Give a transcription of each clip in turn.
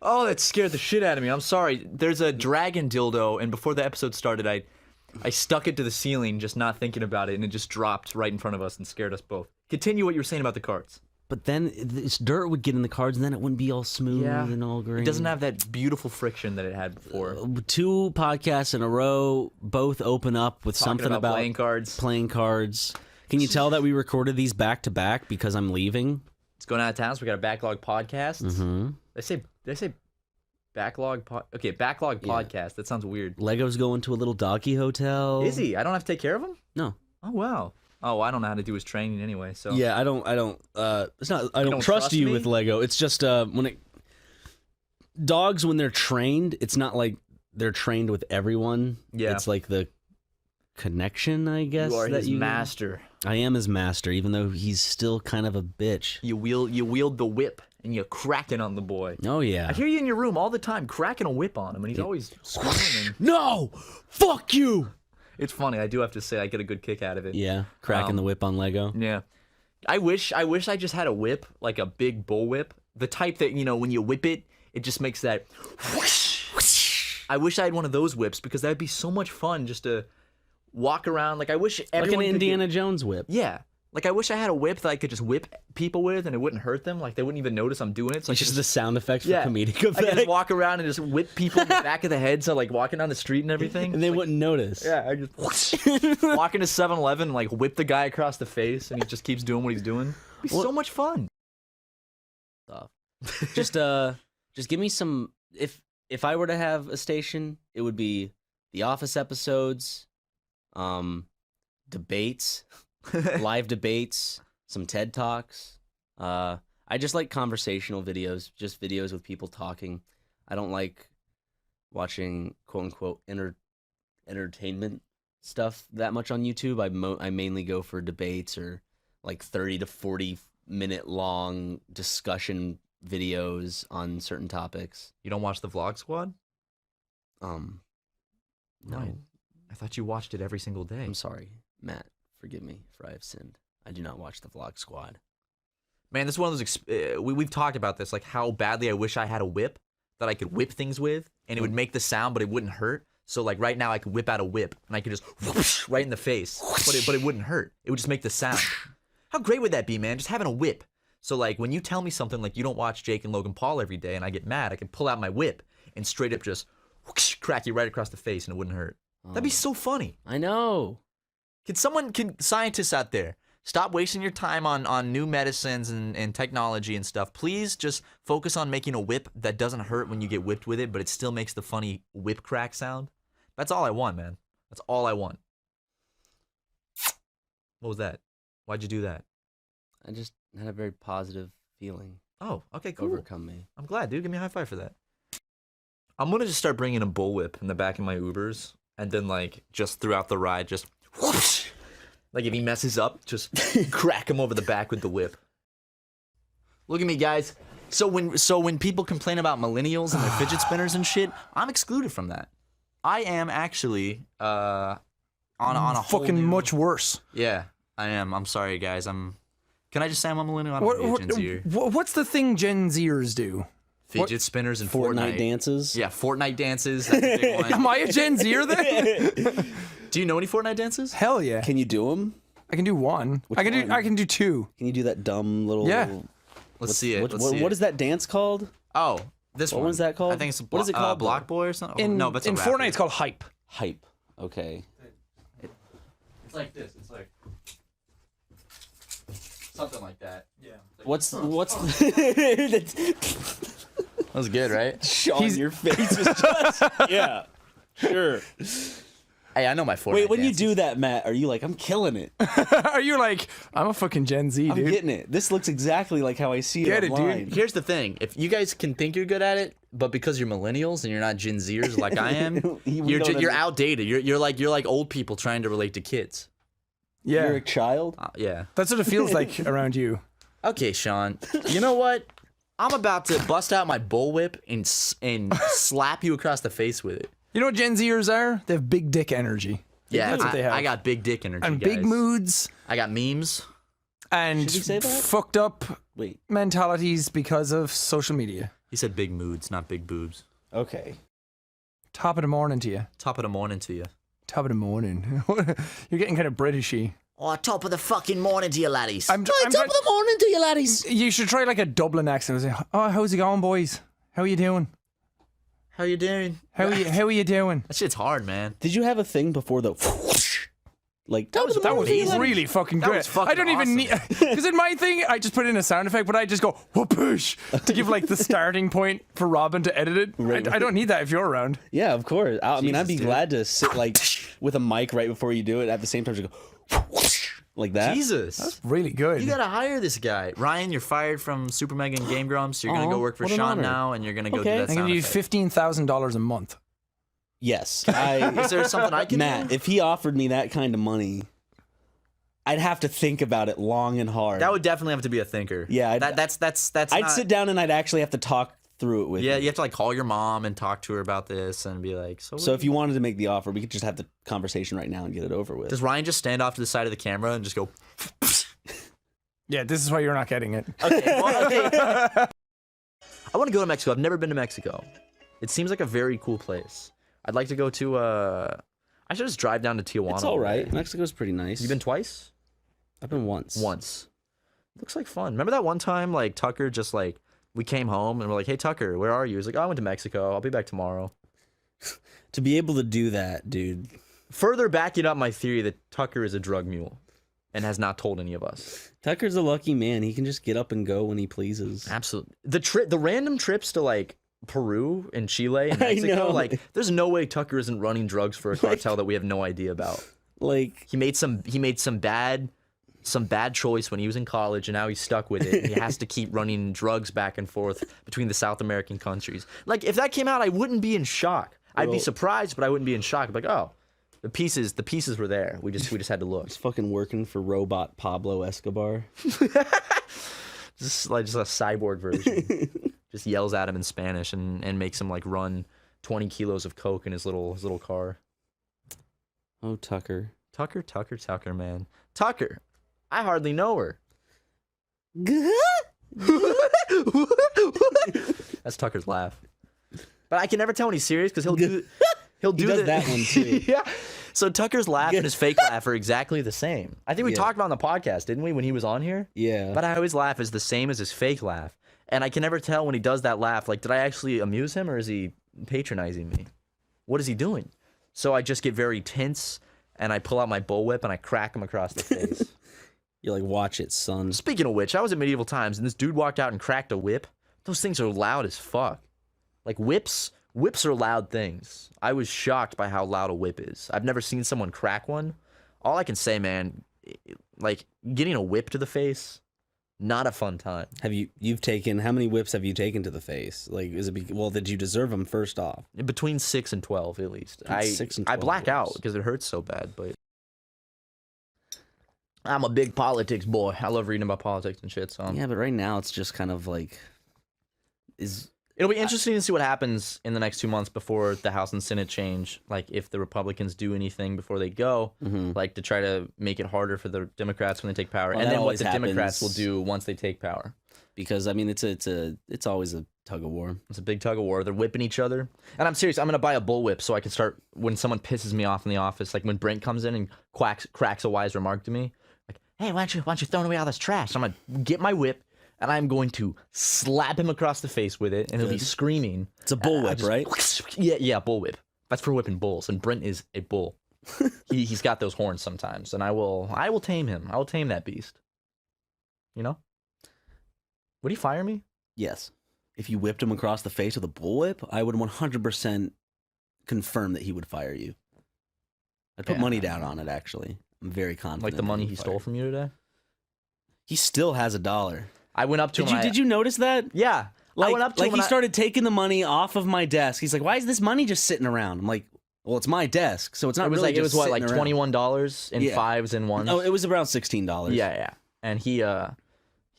Oh, that scared the shit out of me. I'm sorry. There's a dragon dildo, and before the episode started, I stuck it to the ceiling, just not thinking about it, and it just dropped right in front of us and scared us both. Continue what you were saying about the cards. But then this dirt would get in the cards, and then it wouldn't be all smooth and all green. It doesn't have that beautiful friction that it had before. 2 podcasts in a row, both open up with something about playing cards. Playing cards. Can you tell that we recorded these back to back because I'm leaving? It's going out of town, so we got a backlog podcast. Mm-hmm. They say backlog backlog podcast. That sounds weird. Lego's going to a little doggy hotel. Is he? I don't have to take care of him? No. Oh wow. Oh, I don't know how to do his training anyway. So yeah, I don't trust you with Lego. It's just dogs when they're trained, it's not like they're trained with everyone. Yeah, it's like the connection, I guess. You are his master. I am his master, even though he's still kind of a bitch. You wield the whip and you're cracking on the boy. Oh yeah, I hear you in your room all the time cracking a whip on him, and he's always screaming. No, fuck you. It's funny. I do have to say I get a good kick out of it. Yeah, cracking the whip on Lego. Yeah, I wish I just had a whip, like a big bull whip, the type that when you whip it, it just makes that whoosh, whoosh. I wish I had one of those whips because that'd be so much fun just to walk around. Like I wish everyone like an Indiana Jones whip. Yeah. Like, I wish I had a whip that I could just whip people with and it wouldn't hurt them. Like, they wouldn't even notice I'm doing it. So it's just the sound effects for comedic effect. I could just walk around and just whip people in the back of the head, so, like, walking down the street and everything. And they wouldn't notice. Yeah, I just walk into 7-Eleven and, like, whip the guy across the face, and he just keeps doing what he's doing. It'd be so much fun. Just give me some... If I were to have a station, it would be The Office episodes, debates... live debates, some TED Talks. I just like conversational videos, just videos with people talking. I don't like watching quote-unquote entertainment stuff that much on YouTube. I mainly go for debates or like 30 to 40 minute long discussion videos on certain topics. You don't watch the Vlog Squad? No. I thought you watched it every single day. I'm sorry, Matt. Forgive me for I have sinned. I do not watch the Vlog Squad. Man, this is one of those... we've talked about this, like how badly I wish I had a whip that I could whip things with, and it would make the sound, but it wouldn't hurt. So, like, right now I could whip out a whip, and I could just whoosh right in the face, but it wouldn't hurt. It would just make the sound. How great would that be, man? Just having a whip. So, like, when you tell me something like you don't watch Jake and Logan Paul every day, and I get mad, I can pull out my whip and straight up just whoosh, crack you right across the face, and it wouldn't hurt. That'd be so funny. I know. Can scientists out there, stop wasting your time on new medicines and technology and stuff. Please just focus on making a whip that doesn't hurt when you get whipped with it, but it still makes the funny whip crack sound. That's all I want, man. That's all I want. What was that? Why'd you do that? I just had a very positive feeling. Oh, okay, cool. Overcome me. I'm glad, dude. Give me a high five for that. I'm going to just start bringing a bullwhip in the back of my Ubers, and then, like, just throughout the ride, just whoosh. Like, if he messes up, just crack him over the back with the whip. Look at me, guys. So when people complain about millennials and their fidget spinners and shit, I'm excluded from that. I am actually on a whole fucking new... much worse. Yeah, I am. I'm sorry, guys. Can I just say I'm a millennial? I don't want to be a Gen Zer. What's the thing Gen Zers do? Fidget spinners and Fortnite dances. Yeah, Fortnite dances. That's a big one. Am I a Gen Zer then? Do you know any Fortnite dances? Hell yeah. Can you do them? I can do one. I can do two. Can you do that dumb little? Yeah. Let's see it. What is that dance called? Oh, this one. What was that called? I think it's what is it called? Block Boy or something. No, but in Fortnite it's called Hype. Hype. Okay. It's like this. It's like something like that. Yeah. What's That was good, right? Sean, your face was just yeah. Sure. Hey, I know my Fortnite Wait, when dances. you do that, Matt, are you like, I'm killing it? Are you like, I'm a fucking Gen Z, dude? I'm getting it. This looks exactly like how I see it Get it, online. dude. Here's the thing: if you guys can think you're good at it, but because you're millennials and you're not Gen Zers like I am, you're outdated. You're like old people trying to relate to kids. Yeah. You're a child? Yeah. That's what it feels like around you. Okay, Sean. You know what? I'm about to bust out my bullwhip and slap you across the face with it. You know what Gen Zers are? They have big dick energy. Yeah, that's what they have. I got big dick energy, and guys. big moods. I got memes. And Should we say that? fucked up Wait. mentalities because of social media. He said big moods, not big boobs. Okay. Top of the morning to you. Top of the morning to you. Top of the morning. You're getting kind of Britishy. Oh, top of the fucking morning to you, laddies. I'm Top of the morning to you, laddies. You should try like a Dublin accent. Say, oh, how's it going, boys? How are you doing? How you doing? How are you doing? That shit's hard, man. Did you have a thing before the whoosh? Like That was really fucking That good. was fucking I don't even awesome. need because in my thing I just put in a sound effect, but I just go whoosh to give like the starting point for Robin to edit it. Right. I don't need that if you're around. Yeah, of course. I mean, I'd be Jesus, dude. glad to sit like with a mic right before you do it. At the same time, just go whoosh, like that. Jesus. Really good. You gotta hire this guy. Ryan, you're fired from SuperMega and Game Grumps. You're gonna go Aw, work for what an Sean honor. now, and you're gonna go Okay. do that I'm sound gonna give you effect. $15,000 a month. Yes. Is there something I can Matt, do? if he offered me that kind of money, I'd have to think about it long and hard. That would definitely have to be a thinker. Yeah, that's I'd not- sit down and I'd actually have to talk through it with Yeah, you. you have to like call your mom and talk to her about this and be like, So if you wanted to make the offer, we could just have the conversation right now and get it over with. does Ryan just stand off to the side of the camera and just go? Yeah, this is why you're not getting it. Okay, well, okay. I want to go to Mexico. I've never been to Mexico. It seems like a very cool place. I'd like to go to. I should just drive down to Tijuana. It's all one right. day. Mexico's pretty nice. You been twice? I've been once. Once. Looks like fun. Remember that one time, like Tucker, just like we came home and we're like, "Hey Tucker, where are you?" He's like, "Oh, I went to Mexico. I'll be back tomorrow." To be able to do that, dude. Further backing up my theory that Tucker is a drug mule and has not told any of us. Tucker's a lucky man. He can just get up and go when he pleases. Absolutely. The random trips to like Peru and Chile and I Mexico, know. like there's no way Tucker isn't running drugs for a cartel that we have no idea about. Like, He made some bad choice when he was in college and now he's stuck with it. He has to keep running drugs back and forth between the South American countries. Like if that came out, I wouldn't be in shock. I'd be Well- surprised, but I wouldn't be in shock. I'd be like, "Oh, the pieces were there. We just had to look." he's fucking working for robot Pablo Escobar. Just a cyborg version. Just yells at him in Spanish and makes him like run 20 kilos of coke in his little car. Oh, Tucker. Tucker, man. Tucker. I hardly know her. That's Tucker's laugh. But I can never tell when he's serious because he'll do does that one, too. Yeah. So Tucker's laugh and his fake laugh are exactly the same. I think we Yeah. talked about it on the podcast, didn't we, when he was on here? Yeah. But I always laugh is the same as his fake laugh. And I can never tell when he does that laugh, like, did I actually amuse him or is he patronizing me? What is he doing? So I just get very tense and I pull out my bullwhip and I crack him across the face. You're like, watch it, son. Speaking of which, I was at Medieval Times and this dude walked out and cracked a whip. Those things are loud as fuck. Like whips are loud things. I was shocked by how loud a whip is. I've never seen someone crack one. All I can say, man, like getting a whip to the face, not a fun time. You've taken, how many whips have you taken to the face? Like, is it, well, did you deserve them first off? Between 6 and 12, at least. Between 6 and I 12 black out whips. because it hurts so bad, but I'm a big politics boy. I love reading about politics and shit, so Yeah, but right now it's just kind of like, it'll be interesting to see what happens in the next 2 months before the House and Senate change. Like, if the Republicans do anything before they go, like to try to make it harder for the Democrats when they take power, Well, and that then what always the Democrats will happens. do once they take power. because I mean, it's always a tug of war. It's a big tug of war. They're whipping each other. And I'm serious. I'm going to buy a bullwhip so I can start, when someone pisses me off in the office, like when Brent comes in and cracks a wise remark to me, like, hey, why don't you throw away all this trash? I'm going to get my whip, and I'm going to slap him across the face with it, and he'll be screaming. It's a bullwhip, right? Yeah, bullwhip. That's for whipping bulls, and Brent is a bull. He's got those horns sometimes, and I will tame him. I will tame that beast. You know? Would he fire me? Yes. If you whipped him across the face with a bullwhip, I would 100% confirm that he would fire you. I'd put Yeah. money down on it, actually. I'm very confident. Like the that money would he fire stole from you today? He still has $1. I went up to him. Did you notice that? Yeah. I went up to him he and started taking the money off of my desk. He's like, "Why is this money just sitting around?" I'm like, "Well, it's my desk, so it's not it was really like, it was just what, like sitting around." $21 in Yeah. fives and ones? Oh, it was around $16. Yeah. And he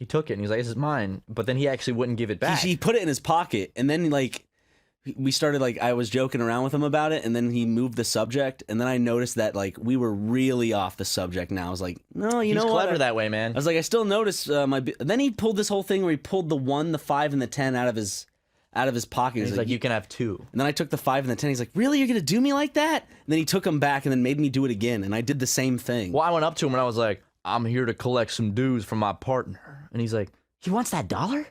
took it and he was like, this is mine. But then he actually wouldn't give it back. He put it in his pocket, and then like we started like I was joking around with him about it, and then he moved the subject, and then I noticed that like we were really off the subject. Now I was like, "No, you He's know clever what?" that way, man. I was like, I still noticed my. Then he pulled this whole thing where he pulled the 1, the 5, and the 10 out of his out of his pocket. He's like, you can have 2. And then I took the 5 and the 10. He's like, really? You're going to do me like that? And then he took them back and then made me do it again. And I did the same thing. Well, I went up to him and I was like, I'm here to collect some dues from my partner. And he's like, he wants that $1? And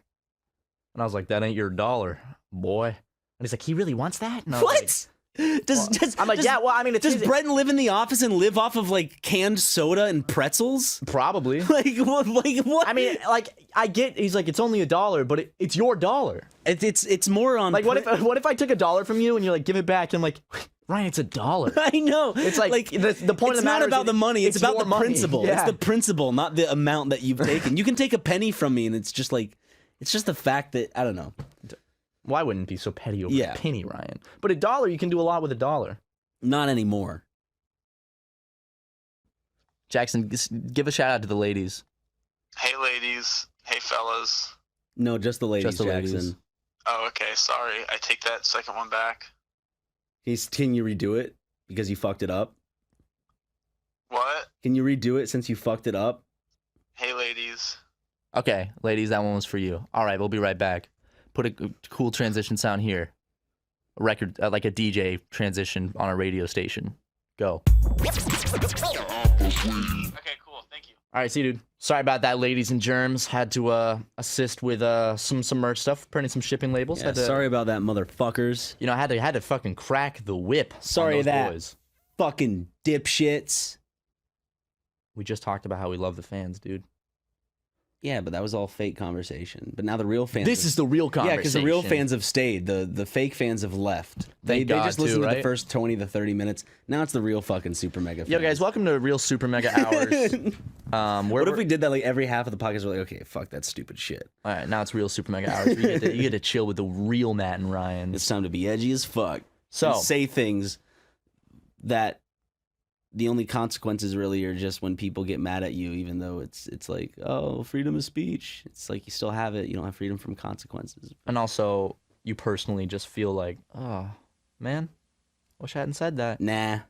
I was like, that ain't your $1, boy. And he's like, he really wants that? And I was What? like, I'm like, yeah, well, I mean, it's does Brenton live in the office and live off of like canned soda and pretzels? probably. Like what? I mean, like, I get, he's like, it's only $1, but it's your $1. It's more on Like, what if I took $1 from you and you're like, give it back? And I'm like, Ryan, it's $1. I know. It's like the point of the matter it's not about the money. It's about your the money. principle. Yeah. It's the principle, not the amount that you've taken. You can take a penny from me, and it's just the fact that I don't know. Why wouldn't it be so petty over Yeah. a penny, Ryan? But $1, you can do a lot with $1. Not anymore. Jackson, give a shout out to the ladies. Hey, ladies. Hey, fellas. No, just the ladies, Just the Jackson. ladies. Oh, okay. Sorry. I take that second one back. Can you redo it because you fucked it up? What? Can you redo it since you fucked it up? Hey, ladies. Okay, ladies, that one was for you. All right, we'll be right back. Put a cool transition sound here. A record, like a DJ transition on a radio station. Go. Okay, cool. Thank you. All right, see you, dude. Sorry about that, ladies and germs. Had to assist with some merch stuff, printing some shipping labels. Yeah, Had to, sorry about that, motherfuckers. You know, had to fucking crack the whip. Sorry on those that. boys. Fucking dipshits. We just talked about how we love the fans, dude. Yeah, but that was all fake conversation. But now the real fans. This is the real conversation. Yeah, because the real fans have stayed. The fake fans have left. They God, just listened too, to the right? first 20 to 30 minutes. Now it's the real fucking Super Mega fans. Yo, guys, welcome to Real Super Mega Hours. What if we did that like every half of the podcast? We're like, okay, fuck that stupid shit. All right, now it's Real Super Mega Hours. You get to chill with the real Matt and Ryan. It's time to be edgy as fuck. So- And say things that the only consequences really are just when people get mad at you, even though it's like, oh, freedom of speech. It's like you still have it. You don't have freedom from consequences. And also, you personally just feel like, oh, man, wish I hadn't said that. Nah.